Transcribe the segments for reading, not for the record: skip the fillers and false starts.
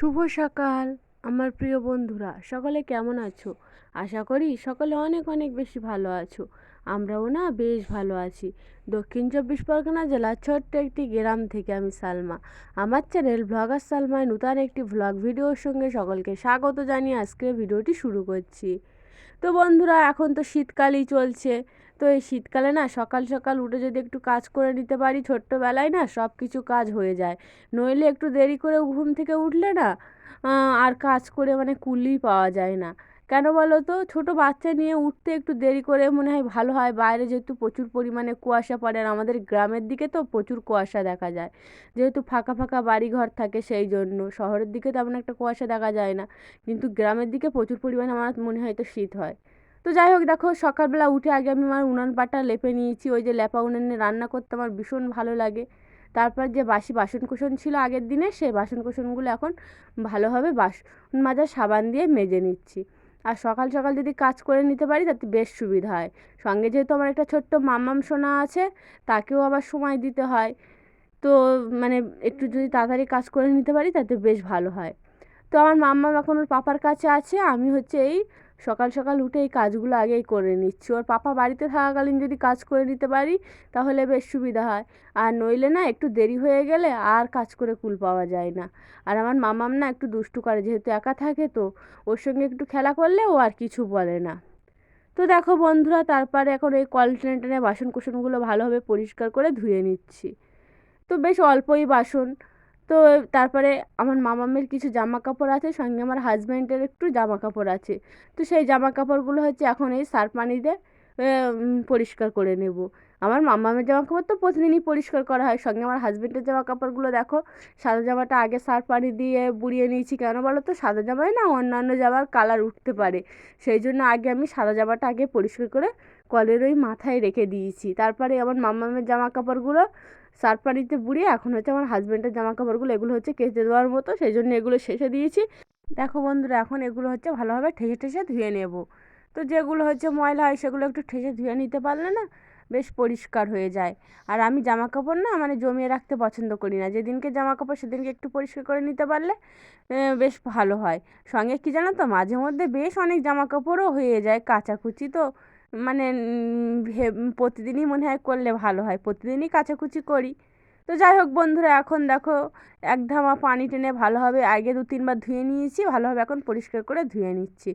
শুভ সকাল আমার প্রিয় বন্ধুরা, সকলে কেমন আছো? আশা করি সকলে অনেক অনেক বেশি ভালো আছো। আমরাও না বেশ ভালো আছি। দক্ষিণ চব্বিশ পরগনা জেলার ছোট্ট একটি গ্রাম থেকে আমি সালমা। আমার চ্যানেল ব্লগার সালমায় নূতন একটি ভ্লগ ভিডিওর সঙ্গে সকলকে স্বাগত জানিয়ে আজকের ভিডিওটি শুরু করছি। তো বন্ধুরা, এখন তো শীতকালই চলছে। তো এই শীতকালে না সকাল সকাল উঠে যদি একটু কাজ করে নিতে পারি, ছোট্টবেলায় না সব কিছু কাজ হয়ে যায়। নইলে একটু দেরি করে ঘুম থেকে উঠলে না আর কাজ করে মানে কুলিই পাওয়া যায় না। কেন বলো তো? ছোট বাচ্চা নিয়ে উঠতে একটু দেরি করে মনে হয় ভালো হয়। বাইরে যেহেতু প্রচুর পরিমাণে কুয়াশা পড়ে, আর আমাদের গ্রামের দিকে তো প্রচুর কুয়াশা দেখা যায়। যেহেতু ফাঁকা ফাঁকা বাড়ি ঘর থাকে, সেই জন্য শহরের দিকে তেমন একটা কুয়াশা দেখা যায় না, কিন্তু গ্রামের দিকে প্রচুর পরিমাণে আমার মনে হয় তো শীত হয়। তো যাই হোক, দেখো সকালবেলা উঠে আগে আমি আমার উনান পাটা লেপে নিয়েছি। ওই যে লেপা উনানে রান্না করতে আমার ভীষণ ভালো লাগে। তারপর যে বাসি বাসনকোসন ছিল আগের দিনে, সেই বাসনকোসনগুলো এখন ভালোভাবে বাসন মাজার সাবান দিয়ে মেজে নিচ্ছি। আর সকাল সকাল যদি কাজ করে নিতে পারি তাতে বেশ সুবিধা হয়। সঙ্গে যেহেতু আমার একটা ছোট্ট মাম্মাম সোনা আছে, তাকেও আবার সময় দিতে হয়। তো মানে একটু যদি তাড়াতাড়ি কাজ করে নিতে পারি তাতে বেশ ভালো হয়। তো আমার মাম্মাম এখন ওর পাপার কাছে আছে। আমি হচ্ছে এই সকাল সকাল উঠে এই কাজগুলো আগেই করে নিচ্ছি। ওর পাপা বাড়িতে থাকাকালীন যদি কাজ করে নিতে পারি তাহলে বেশ সুবিধা হয়। আর নইলে না একটু দেরি হয়ে গেলে আর কাজ করে কুল পাওয়া যায় না। আর আমার মামাম না একটু দুষ্টু করে, যেহেতু একা থাকে, তো ওর সঙ্গে একটু খেলা করলে ও আর কিছু বলে না। তো দেখো বন্ধুরা, তারপরে এখন এই কল টেনে টেনে বাসন কুসনগুলো ভালোভাবে পরিষ্কার করে ধুয়ে নিচ্ছি। তো বেশ অল্পই বাসন। তো তারপরে আমার মামামের কিছু জামা কাপড় আছে, সঙ্গে আমার হাজব্যান্ডের একটু জামা কাপড় আছে। তো সেই জামা কাপড়গুলো হচ্ছে এখন এই সার্ফ পানি দিয়ে পরিষ্কার করে নেব। আমার মামামের জামা কাপড় তো প্রতিদিনই পরিষ্কার করা হয়। সঙ্গে আমার হাজব্যান্ডের জামা কাপড়গুলো দেখো, সাদা জামাটা আগে সার্ফ পানি দিয়ে বুড়িয়ে নিয়েছি। কেন বলো তো? সাদা জামায় না অন্যান্য জামার কালার উঠতে পারে, সেই জন্য আগে আমি সাদা জামাটা আগে পরিষ্কার করে কলের ওই মাথায় রেখে দিয়েছি। তারপরে আমার মামামের জামা কাপড়গুলো সার্ফ পানিতে বুড়িয়ে এখন হচ্ছে আমার হাজব্যান্ডের জামা কাপড়গুলো, এগুলো হচ্ছে কেচে দেওয়ার মতো, সেই জন্য এগুলো শেষে দিয়েছি। দেখো বন্ধুরা, এখন এগুলো হচ্ছে ভালোভাবে ঠেসে ঠেসে ধুয়ে নেব। তো যেগুলো হচ্ছে ময়লা হয় সেগুলো একটু ঠেসে ধুয়ে নিতে পারলে না বেশ পরিষ্কার হয়ে যায়। আর আমি জামা কাপড় না মানে জমিয়ে রাখতে পছন্দ করি না। যেদিনকে জামা কাপড় সেদিনকে একটু পরিষ্কার করে নিতে পারলে বেশ ভালো হয়। সঙ্গে কি জানো তো, মাঝে মধ্যে বেশ অনেক জামা কাপড়ও হয়ে যায় কাচাকুচি। তো মানে প্রতিদিনই মনে হয় করলে ভালো হয়, প্রতিদিনই কাচাকুচি করি। তো যাই হোক বন্ধুরা, এখন দেখো এক ধামা পানি টেনে ভালোভাবে আগে 2-3 বার ধুয়ে নিয়েছি, ভালোভাবে এখন পরিষ্কার করে ধুয়ে নিচ্ছি।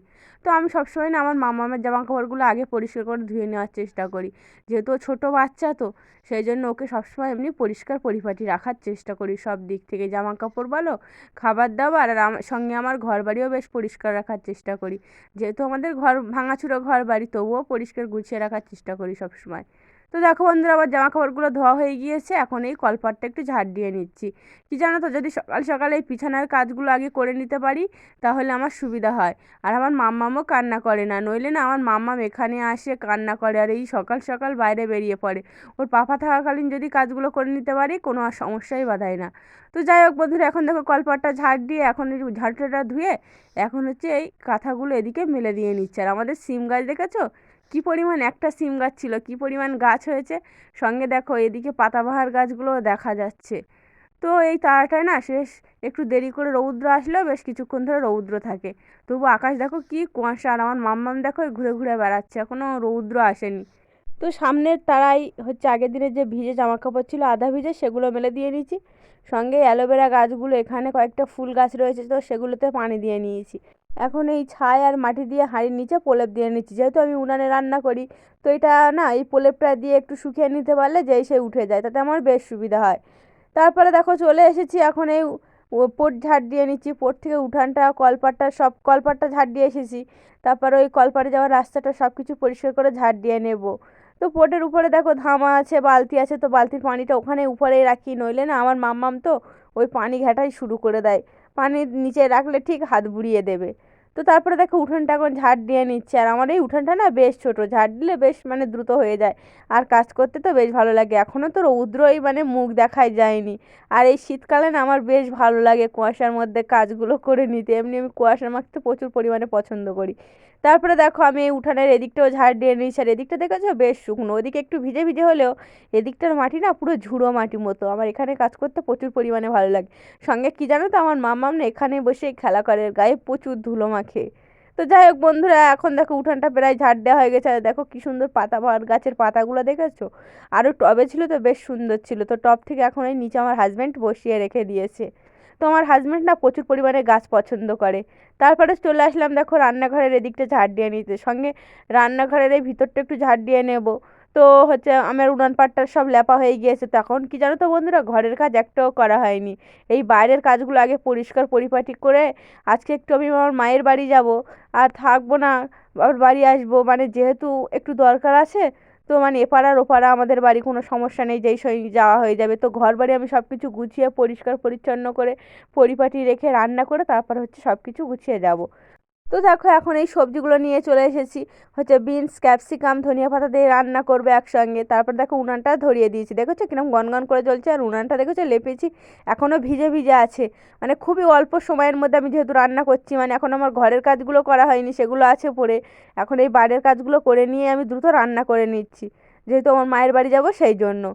তো আমি সবসময় না আমার মামামের জামা কাপড়গুলো আগে পরিষ্কার করে ধুয়ে নেওয়ার চেষ্টা করি। যেহেতু ও ছোটো বাচ্চা, তো সেই জন্য ওকে সবসময় এমনি পরিষ্কার পরিপাটি রাখার চেষ্টা করি সব দিক থেকে, জামা কাপড় বলো, খাবার দাবার, আর সঙ্গে আমার ঘর বাড়িও বেশ পরিষ্কার রাখার চেষ্টা করি। যেহেতু আমাদের ঘর ভাঙাচুরো ঘর বাড়ি, তবুও পরিষ্কার গুছিয়ে রাখার চেষ্টা করি সবসময়। তো দেখো বন্ধুরা, আবার জামা কাপড়গুলো ধোয়া হয়ে গিয়েছে। এখন এই কলপাটটা একটু ঝাড় দিয়ে নিচ্ছি। কি জানো তো, যদি সকাল সকালে এই বিছানার কাজগুলো আগে করে নিতে পারি তাহলে আমার সুবিধা হয়। আর আমার মাম্মামও কান্না করে না, নইলে না আমার মাম্মাম এখানে আসে কান্না করে, আর এই সকাল সকাল বাইরে বেরিয়ে পড়ে। ওর পাপা থাকাকালীন যদি কাজগুলো করে নিতে পারি কোনো আর সমস্যাই বাধায় না। তো যাই হোক বন্ধুরা, এখন দেখো কলপাটটা ঝাড় দিয়ে এখন এই ঝাড়টাটা ধুয়ে এখন হচ্ছে এই কাঁথাগুলো এদিকে মেলে দিয়ে নিচ্ছে। আর আমাদের সিম গাছ দেখেছো কি পরিমাণ, একটা সিম গাছ ছিল কি পরিমাণ গাছ হয়েছে। সঙ্গে দেখো এদিকে পাতাবাহার গাছগুলোও দেখা যাচ্ছে। তো এই তারাটায় না শেষ একটু দেরি করে রৌদ্র আসলেও বেশ কিছুক্ষণ ধরে রৌদ্র থাকে। তবু আকাশ দেখো কি কুয়াশা, আর আমার মাম্মাম দেখো ঘুরে ঘুরে বেড়াচ্ছে, এখনও রৌদ্র আসেনি। তো সামনের তারাই হচ্ছে আগের দিনের যে ভিজে জামা কাপড় ছিল আধা ভিজে, সেগুলো মেলে দিয়ে নিয়েছি। সঙ্গে অ্যালোভেরা গাছগুলো, এখানে কয়েকটা ফুল গাছ রয়েছে, তো সেগুলোতে পানি দিয়ে নিয়েছি। এখন এই ছাই আর মাটি দিয়ে হাঁড়ির নিচে প্রলেপ দিয়ে নিচ্ছি। যেহেতু আমি উনানে রান্না করি, তো এটা না এই প্রলেপটা দিয়ে একটু শুকিয়ে নিতে পারলে যেই সে উঠে যায়, তাতে আমার বেশ সুবিধা হয়। তারপরে দেখো চলে এসেছি এখন এই পোট ঝাড় দিয়ে নিচ্ছি। পোট থেকে উঠানটা, কলপাটটা, সব কলপাটটা ঝাড় দিয়ে এসেছি। তারপরে ওই কলপাটে যাওয়ার রাস্তাটা সব কিছু পরিষ্কার করে ঝাড় দিয়ে নেব। তো পোটের উপরে দেখো ধামা আছে, বালতি আছে, তো বালতির পানিটা ওখানে উপরেই রাখি, নইলে না আমার মাম্মাম তো ওই পানি ঘাটাই শুরু করে দেয়। পানির নিচে রাখলে ঠিক হাত বুড়িয়ে দেবে। তো তারপরে দেখো উঠোনটা এখন ঝাড় দিয়ে নিচ্ছে, আর আমার এই উঠোনটা না বেশ ছোট, ঝাড় দিলে বেশ মানে দ্রুত হয়ে যায়, আর কাজ করতে তো বেশ ভালো লাগে। এখনও তো রৌদ্রই মানে মুখ দেখাই যায়নি, আর এই শীতকালে না আমার বেশ ভালো লাগে কুয়াশার মধ্যে কাজগুলো করে নিতে, এমনি আমি কুয়াশা মাখতে প্রচুর পরিমাণে পছন্দ করি। তারপরে দেখো আমি এই উঠানের এদিকটাও ঝাড় দিয়ে নিয়েছি, আর এদিকটা দেখেছো বেশ শুকনো, ওদিকে একটু ভিজে ভিজে হলেও এদিকটার মাটি না পুরো ঝুড়ো মাটি মতো, আমার এখানে কাজ করতে প্রচুর পরিমাণে ভালো লাগে। সঙ্গে কি জানো তো, আমার মাম্মাম না এখানে বসে খেলা করে, গায়ে প্রচুর ধুলো মাখে। তো যাই হোক বন্ধুরা, এখন দেখো উঠানটা প্রায় ঝাড় দেওয়া হয়ে গেছে, আর দেখো কি সুন্দর পাতা, বট গাছের পাতাগুলো দেখেছো, আরও টবে ছিল তো বেশ সুন্দর ছিল, তো টব থেকে এখন এই নিচে আমার হাজব্যান্ড বসিয়ে রেখে দিয়েছে। তো আমার হাজব্যান্ড না প্রচুর পরিমাণে গাছ পছন্দ করে। তারপরে চলে আসলাম দেখো রান্নাঘরের এদিকটা ঝাড় দিয়ে নিতে, সঙ্গে রান্নাঘরের এই ভিতরটা একটু ঝাড় দিয়ে নেব। তো হচ্ছে আমার উনান পাটটা সব ল্যাপা হয়ে গিয়েছে, তখন কি জানো তো বন্ধুরা, ঘরের কাজ একটাও করা হয়নি। এই বাইরের কাজগুলো আগে পরিষ্কার পরিপাটি করে, আজকে একটু আমি আমার মায়ের বাড়ি যাব, আর থাকবো না, বাবার বাড়ি আসবো, মানে যেহেতু একটু দরকার আছে, তো মানে এপাড়া আর ওপাড়া আমাদের বাড়ি কোনো সমস্যা নেই, যেই সই যাওয়া হয়ে যাবে। তো ঘর বাড়ি আমি সব কিছু গুছিয়ে পরিষ্কার পরিচ্ছন্ন করে পরিপাটি রেখে রান্না করে তারপর হচ্ছে সব কিছু গুছিয়ে যাব। তো দেখো এখন এই সবজিগুলো নিয়ে চলে এসেছি, হচ্ছে বিনস, ক্যাপসিকাম, ধনিয়া পাতা দিয়ে রান্না করবে একসঙ্গে। তারপর দেখো উনানটা ধরিয়ে দিয়েছি, দেখেছো কিরম গনগন করে জ্বলছে, আর উনানটা দেখেছো লেপেছি, এখনও ভিজে ভিজে আছে। মানে খুবই অল্প সময়ের মধ্যে আমি যেহেতু রান্না করছি, মানে এখন আমার ঘরের কাজগুলো করা হয়নি, সেগুলো আছে পড়ে, এখন এই বাইরের কাজগুলো করে নিয়ে আমি দ্রুত রান্না করে নিচ্ছি, যেহেতু আমার মায়ের বাড়ি যাব সেই জন্য।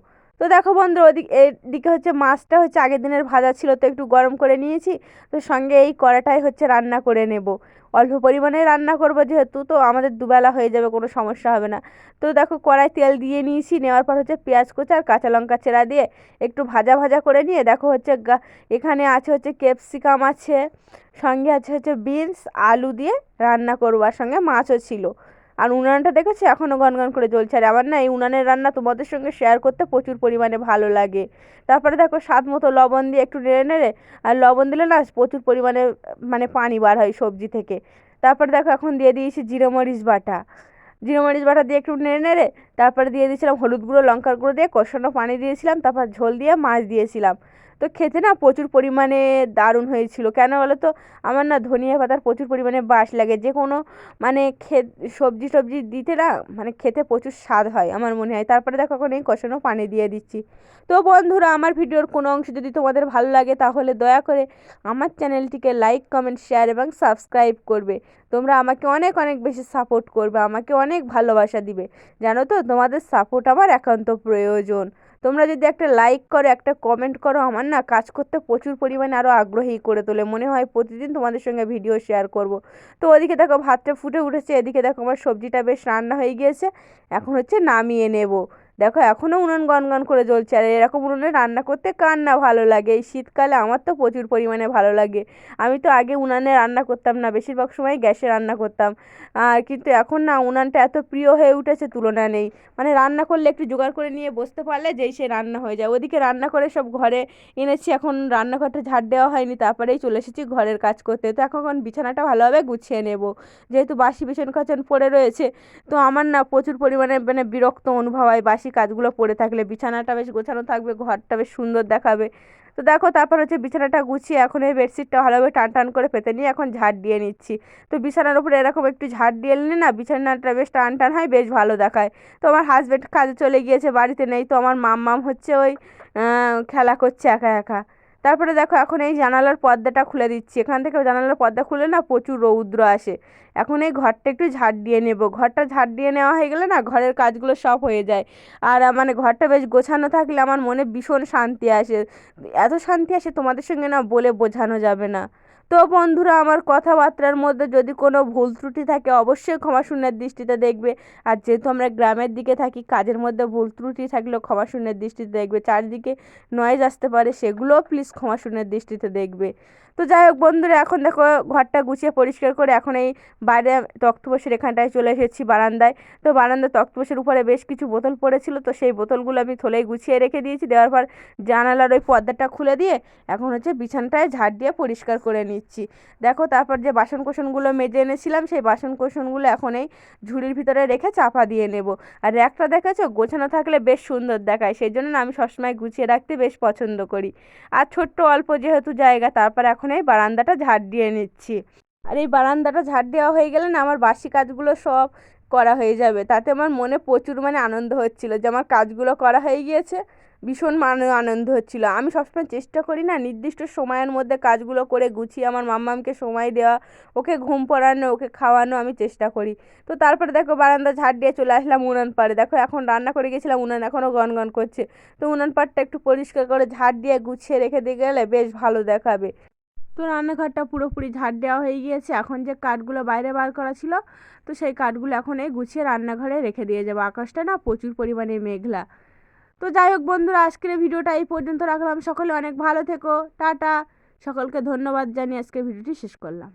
তো দেখো বন্ধু, এদিকে হচ্ছে মাছটা হচ্ছে আগের দিনের ভাজা ছিল, তো একটু গরম করে নিয়েছি, তো সঙ্গে এই কড়াটাই হচ্ছে রান্না করে নেব। অল্প পরিমাণে রান্না করব যেহেতু, তো আমাদের দুবেলা হয়ে যাবে, কোনো সমস্যা হবে না। তো দেখো কড়াই তেল দিয়ে নিয়েছি, নেওয়ার পর হচ্ছে পেঁয়াজ কুচি আর কাঁচা লঙ্কা চেরা দিয়ে একটু ভাজা ভাজা করে নিয়ে দেখো হচ্ছে এখানে আছে হচ্ছে ক্যাপসিকাম আছে, সঙ্গে আছে হচ্ছে বিনস, আলু দিয়ে রান্না করবো, আর সঙ্গে মাছও ছিল। আর উনানটা দেখেছি এখনও গনগন করে জ্বলছে, আর আমার না এই উনানের রান্না তোমাদের সঙ্গে শেয়ার করতে প্রচুর পরিমাণে ভালো লাগে। তারপরে দেখো স্বাদ মতো লবণ দিয়ে একটু নেড়ে নেড়ে, আর লবণ দিলে না প্রচুর পরিমাণে মানে পানি বার হয় সবজি থেকে। তারপরে দেখো এখন দিয়ে দিয়েছি জিরে মরিচ বাটা, জিরে মরিচ বাটা দিয়ে একটু নেড়ে নেড়ে তারপরে দিয়ে দিয়েছিলাম হলুদ গুঁড়ো, লঙ্কার গুঁড়ো দিয়ে কষানো পানি দিয়েছিলাম, তারপর ঝোল দিয়ে মাছ দিয়েছিলাম। তো খেতে না প্রচুর পরিমাণে দারুণ হয়েছিল, কেন বলো তো, আমার না ধনিয়া পাতার প্রচুর পরিমাণে বাস লাগে, যে কোনো মানে সবজি টবজি দিতে না মানে খেতে প্রচুর স্বাদ হয় আমার মনে হয়। তারপরে দেখো এখন এই কষানো পানি দিয়ে দিচ্ছি। তো বন্ধুরা, আমার ভিডিওর কোনো অংশ যদি তোমাদের ভালো লাগে তাহলে দয়া করে আমার চ্যানেলটিকে লাইক, কমেন্ট, শেয়ার এবং সাবস্ক্রাইব করবে। তোমরা আমাকে অনেক অনেক বেশি সাপোর্ট করবে, আমাকে অনেক ভালোবাসা দিবে, জানো তো তোমাদের সাপোর্ট আমার একান্ত প্রয়োজন। তোমরা যদি একটা লাইক করো, একটা কমেন্ট করো, আমার না কাজ করতে প্রচুর পরিমাণে আরও আগ্রহী করে তোলে, মনে হয় প্রতিদিন তোমাদের সঙ্গে ভিডিও শেয়ার করব। তো ওদিকে দেখো ভাতটা ফুটে উঠেছে, এদিকে দেখো আমার সবজিটা বেশ রান্না হয়ে গিয়েছে, এখন হচ্ছে নামিয়ে নেব। দেখো এখনও উনুন গনগন করে জ্বলছে, আর এরকম উনুনে রান্না করতে কার না ভালো লাগে, এই শীতকালে আমার তো প্রচুর পরিমাণে ভালো লাগে। আমি তো আগে উনানে রান্না করতাম না, বেশিরভাগ সময় গ্যাসে রান্না করতাম, আর কিন্তু এখন না উনানটা এত প্রিয় হয়ে উঠেছে তুলনা নেই। মানে রান্না করলে একটু জোগাড় করে নিয়ে বসতে পারলে যেই সে রান্না হয়ে যায়। ওদিকে রান্না করে সব ঘরে এনেছি, এখন রান্নাঘরটা ঝাড় দেওয়া হয়নি, তারপরেই চলে এসেছি ঘরের কাজ করতে। তো এখন বিছানাটা ভালোভাবে গুছিয়ে নেব, যেহেতু বাসি বিছান কাছান পড়ে রয়েছে। তো আমার না প্রচুর পরিমাণে মানে বিরক্ত অনুভব হয় বাসি কাজগুলো পড়ে থাকলে, বিছানাটা বেশ গোছানো থাকবে, ঘরটা বেশ সুন্দর দেখাবে। তো দেখো তারপর হচ্ছে বিছানাটা গুছিয়ে এখন এই বেডশিটটা ভালোভাবে টান টান করে পেতে নিয়ে এখন ঝাড় দিয়ে নিচ্ছি। তো বিছানার উপরে এরকম একটু ঝাড় দিয়ে নিলে না বিছানাটা বেশ টান টান হয়, বেশ ভালো দেখায়। তো আমার হাজব্যান্ড কাজে চলে গিয়েছে, বাড়িতে নেই, তো আমার মাম্মাম হচ্ছে ওই খেলা করছে একা একা। তারপরে দেখো এখন এই জানালার পর্দাটা খুলে দিচ্ছি, এখান থেকে জানালার পর্দা খুলে না প্রচুর রৌদ্র আসে। এখন এই ঘরটা একটু ঝাড় দিয়ে নেব, ঘরটা ঝাড় দিয়ে নেওয়া হয়ে গেলে না ঘরের কাজগুলো সব হয়ে যায়। আর মানে ঘরটা বেশ গোছানো থাকলে আমার মনে ভীষণ শান্তি আসে, এত শান্তি আসে তোমাদের সঙ্গে না বলে বোঝানো যাবে না। তো বন্ধুরা, আমার কথাবার্তার মধ্যে যদি কোনো ভুল ত্রুটি থাকে অবশ্যই ক্ষমা শূন্যের দৃষ্টিতে দেখবে। আর যেহেতু আমরা গ্রামের দিকে থাকি, কাজের মধ্যে ভুল ত্রুটি থাকলেও ক্ষমা শূন্যের দৃষ্টিতে দেখবে, চারিদিকে নয়েজ আসতে পারে, সেগুলোও প্লিজ ক্ষমা শূন্যের দৃষ্টিতে দেখবে। তো যাই হোক বন্ধুরা, এখন দেখো ঘরটা গুছিয়ে পরিষ্কার করে এখন এই বাইরে তক্তপোষের এখানটায় চলে এসেছি বারান্দায়। তো বারান্দার তক্তপোষের উপরে বেশ কিছু বোতল পড়েছিল, তো সেই বোতলগুলো আমি থলেই গুছিয়ে রেখে দিয়েছি, দেওয়ার পর জানালার ওই পর্দাটা খুলে দিয়ে এখন হচ্ছে বিছানাটায় ঝাড় দিয়ে পরিষ্কার করে নিচ্ছি। দেখো তারপর যে বাসন কোসনগুলো মেজে এনেছিলাম, সেই বাসন কোসনগুলো এখন এই ঝুড়ির ভিতরে রেখে চাপা দিয়ে নেব। আর র্যাকটা দেখেছো গোছানো থাকলে বেশ সুন্দর দেখায়, সেই জন্য না আমি সবসময় গুছিয়ে রাখতে বেশ পছন্দ করি। আর ছোট্ট অল্প যেহেতু জায়গা, তারপর এখন এই বারান্দাটা ঝাড় দিয়ে নিচ্ছি। আর এই বারান্দাটা ঝাড় দেওয়া হয়ে গেলে না আমার বাসি কাজগুলো সব করা হয়ে যাবে। তাতে আমার মনে প্রচুর আনন্দ হচ্ছিল যে আমার কাজগুলো করা হয়ে গিয়েছে। ভীষণ আনন্দ হচ্ছিল। আমি সবসময় চেষ্টা করি না নির্দিষ্ট সময়ের মধ্যে কাজগুলো করে গুছিয়ে আমার মাম্মামকে সময় দেওয়া, ওকে ঘুম পড়ানো, ওকে খাওয়ানো আমি চেষ্টা করি। তো তারপরে দেখো বারান্দা ঝাড় দিয়ে চলে আসলাম উনান পাড়ে। দেখো এখন রান্না করে গেছিলাম, উনান এখনও গনগন করছে। তো উনান পাড়টা একটু পরিষ্কার করে ঝাড় দিয়ে গুছিয়ে রেখে দিয়ে গেলে বেশ ভালো দেখাবে। তো রান্নাঘরটা পুরোপুরি ঝাড় দেওয়া হয়ে গিয়েছে। এখন যে কাঠগুলো বাইরে বার করা ছিল, তো সেই কাঠগুলো এখন এই গুছিয়ে রান্নাঘরে রেখে দিয়ে যাবো। আকাশটা না প্রচুর পরিমাণে মেঘলা। তো যাই হোক বন্ধুরা, আজকের ভিডিওটা এই পর্যন্ত রাখলাম। সকলে অনেক ভালো থেকো, টাটা। সকলকে ধন্যবাদ জানিয়ে আজকের ভিডিওটি শেষ করলাম।